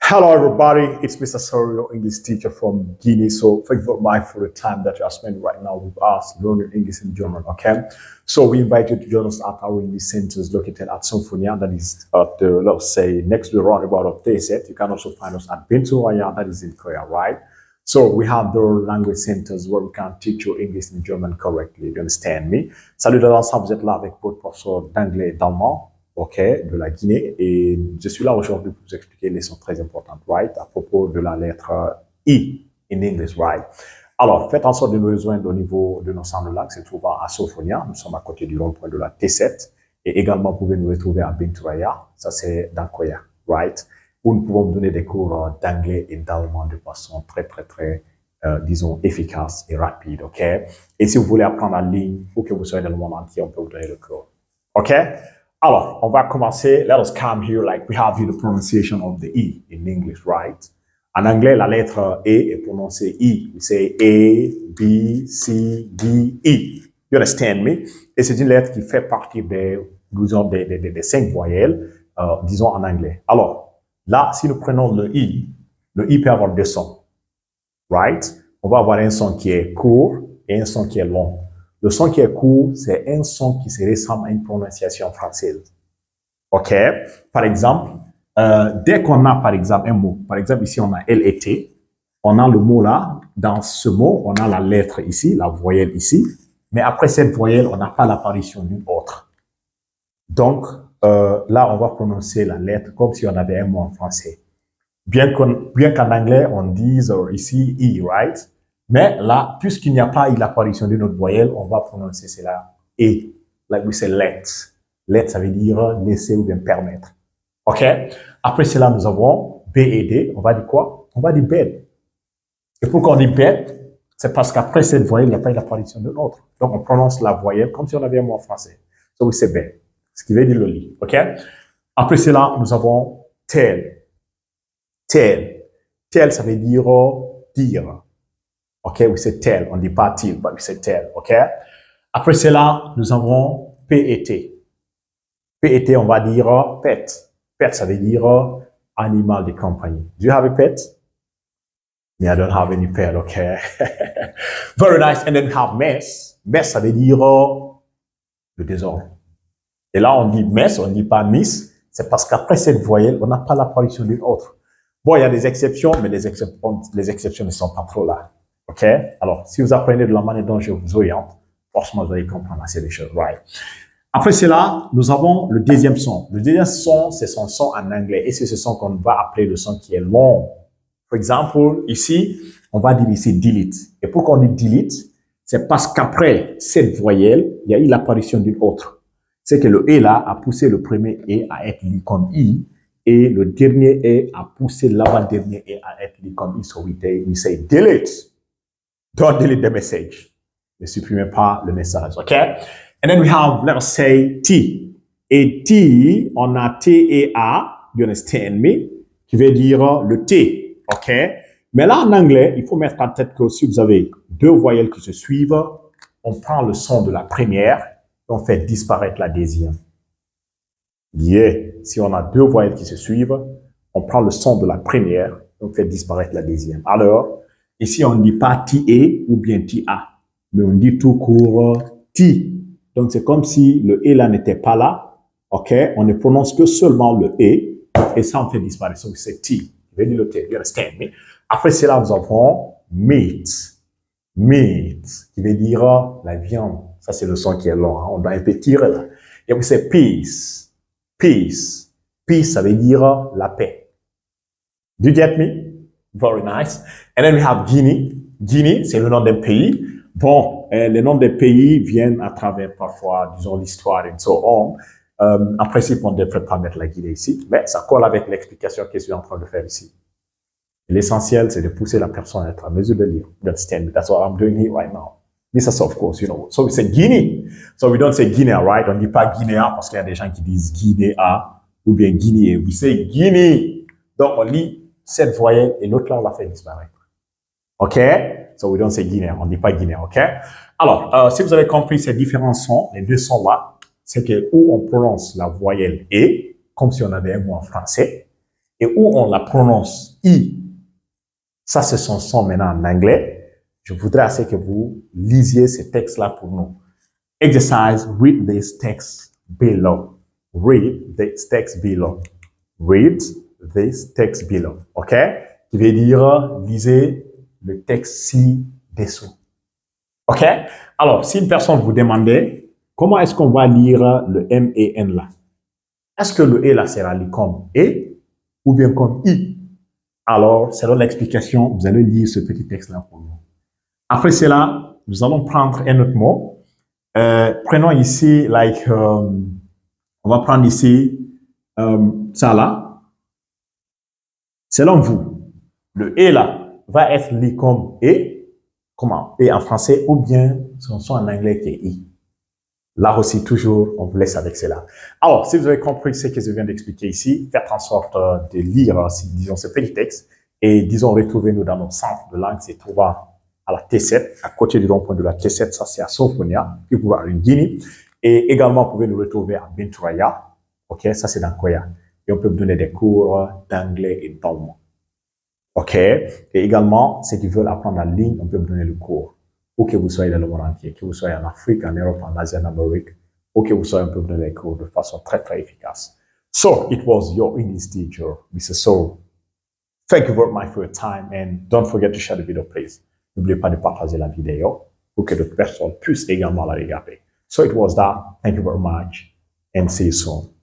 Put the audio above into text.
Hello, everybody. It's Mr. Sorio, English teacher from Guinea. So thank you very much for the time that you are spending right now with us learning English and German. Okay. So we invite you to join us at our English centers located at Symphonia, that is at the, let's say, next to the roundabout of Tayset. You can also find us at Benturaya, that is in Korea, right? So we have the language centers where we can teach you English and German correctly. You understand me? Salut de l'ensemble, vous êtes là avec votre professeur d'anglais et d'allemand. OK, de la Guinée. Et je suis là aujourd'hui pour vous expliquer une leçon très importante, right, à propos de la lettre I in English, right. Alors, faites en sorte de nous rejoindre au niveau de nos centres de langue, c'est trouvant à Sophonia. Nous sommes à côté du rond-point de la T7. Et également, vous pouvez nous retrouver à Binturaya. Ça, c'est dans Koya, right, où nous pouvons donner des cours d'anglais et d'allemand de façon très, disons, efficace et rapide, OK. Et si vous voulez apprendre en ligne, ou que vous soyez dans le monde entier, on peut vous donner le cours, OK. Alors, on va commencer. Let us come here, like we have here the pronunciation of the E in English, right? En anglais, la lettre E est prononcée I. We say A, B, C, D, E. You understand me? Et c'est une lettre qui fait partie disons, des 5 voyelles, disons en anglais. Alors, là, si nous prenons le I peut avoir 2 sons, right? On va avoir un son qui est court et un son qui est long. Le son qui est court, c'est un son qui se ressemble à une prononciation française. OK? Par exemple, dès qu'on a, par exemple, un mot, par exemple, ici, on a L et T, on a le mot là, dans ce mot, on a la lettre ici, la voyelle ici, mais après cette voyelle, on n'a pas l'apparition d'une autre. Donc, là, on va prononcer la lettre comme si on avait un mot en français. Bien qu'en anglais, on dise ici E, right? Mais là, puisqu'il n'y a pas eu l'apparition d'une autre voyelle, on va prononcer cela E. Like we say let. Let, ça veut dire laisser ou bien permettre. OK? Après cela, nous avons B et D. On va dire quoi? On va dire bed. Et pourquoi on dit bed? C'est parce qu'après cette voyelle, il n'y a pas eu l'apparition d'une autre. Donc, on prononce la voyelle comme si on avait un mot en français. So we say bed. Ce qui veut dire le lit. OK? Après cela, nous avons tell. Tell. Tell, ça veut dire dire. OK, we say tell. On ne dit pas till, but we say tell. OK? Après cela, nous avons P et T. P et T, on va dire pet. Pet, ça veut dire animal de compagnie. Do you have a pet? Yeah, I don't have any pet. OK. Very nice. And then we have mess. Mess, ça veut dire le désordre. Et là, on dit mess, on ne dit pas miss. C'est parce qu'après cette voyelle, on n'a pas l'apparition d'une autre. Bon, il y a des exceptions, mais les exceptions ne sont pas trop là. OK? Alors, si vous apprenez de la manière dont je vous oriente, forcément, vous allez comprendre assez les choses, right? Après cela, nous avons le deuxième son. Le deuxième son, c'est son son en anglais. Et c'est ce son qu'on va appeler le son qui est long. Par exemple, ici, on va dire ici delete. Et pourquoi on dit delete? C'est parce qu'après cette voyelle, il y a eu l'apparition d'une autre. C'est que le E là a poussé le premier E à être lu comme I. Et le dernier E a poussé l'avant-dernier E à être lu comme I. So we say delete. Don't delete the message. Ne supprimez pas le message, OK? And then we have, let us say, T. Et T, on a T et A, you understand me, qui veut dire le T, OK? Mais là, en anglais, il faut mettre en tête que si vous avez 2 voyelles qui se suivent, on prend le son de la première et on fait disparaître la deuxième. Yeah. Si on a 2 voyelles qui se suivent, on prend le son de la première et on fait disparaître la deuxième. Alors, ici, on ne dit pas T-E ou bien T-A, mais on dit tout court T. Donc, c'est comme si le E là n'était pas là, OK? On ne prononce que seulement le E, et ça, on fait disparaître. Donc, c'est T. Je vais dire le T, you understand me? Après cela, nous avons meat. Meat, qui veut dire la viande. Ça, c'est le son qui est long, hein? On doit un peu tirer là. Et puis, c'est peace. Peace. Peace, ça veut dire la paix. Do you get me? Very nice. And then we have Guinea. Guinea, c'est le nom d'un pays. Bon, les noms des pays viennent à travers parfois, disons, l'histoire et so on. En principe, on ne devrait pas mettre la Guinée ici, mais ça colle avec l'explication que je suis en train de faire ici. L'essentiel, c'est de pousser la personne à être à mesure de lire. You understand me? That's what I'm doing here right now. This is, of course, you know. So we say Guinea. So we don't say Guinea, right? On ne dit pas Guinea parce qu'il y a des gens qui disent Guinée ou bien Guinée. We say Guinea. Donc, on lit cette voyelle et l'autre là, on la fait disparaître. OK? So we don't say Guinée. On ne dit pas Guinée, OK? Alors, si vous avez compris ces différents sons, les 2 sons là, c'est que où on prononce la voyelle E, comme si on avait un mot en français, et où on la prononce I. Ça, c'est son son maintenant en anglais. Je voudrais assez que vous lisiez ces textes-là pour nous. Exercise, read this text below. Read this text below. Read this text below. OK? Qui veut dire, lisez le texte ci-dessous. OK? Alors, si une personne vous demandait, comment est-ce qu'on va lire le M et N là? Est-ce que le E là sera lu comme E ou bien comme I? Alors, selon l'explication, vous allez lire ce petit texte-là pour nous. Après cela, nous allons prendre un autre mot. Prenons ici, on va prendre ici ça là. Selon vous, le E là va être lu comme E, comment? E en français, ou bien son son en anglais qui est I. Là aussi, toujours, on vous laisse avec cela. Alors, si vous avez compris ce que je viens d'expliquer ici, faites en sorte de lire, disons, ce petit texte et, disons, retrouvez-nous dans notre centre de langue, c'est trouvant à la T7, à côté du rond-point de la T7, ça c'est à Sofonia, puis vous pouvez en Guinée. Et également, vous pouvez nous retrouver à Binturaya, ok, ça c'est dans Koya. Et on peut vous donner des cours d'anglais et d'allemand. Ok, et également, ceux qui veulent apprendre en ligne, on peut vous donner le cours. Ou que vous soyez dans le monde entier, que vous soyez en Afrique, en Europe, en Asie, en Amérique, ou que vous soyez un peu dans les cours de façon très, très efficace. So, it was your English teacher, Mr. So. Thank you very much for your time and don't forget to share the video, please. N'oubliez pas de partager la vidéo pour que d'autres personnes puissent également la regarder. So, it was that. Thank you very much and see you soon.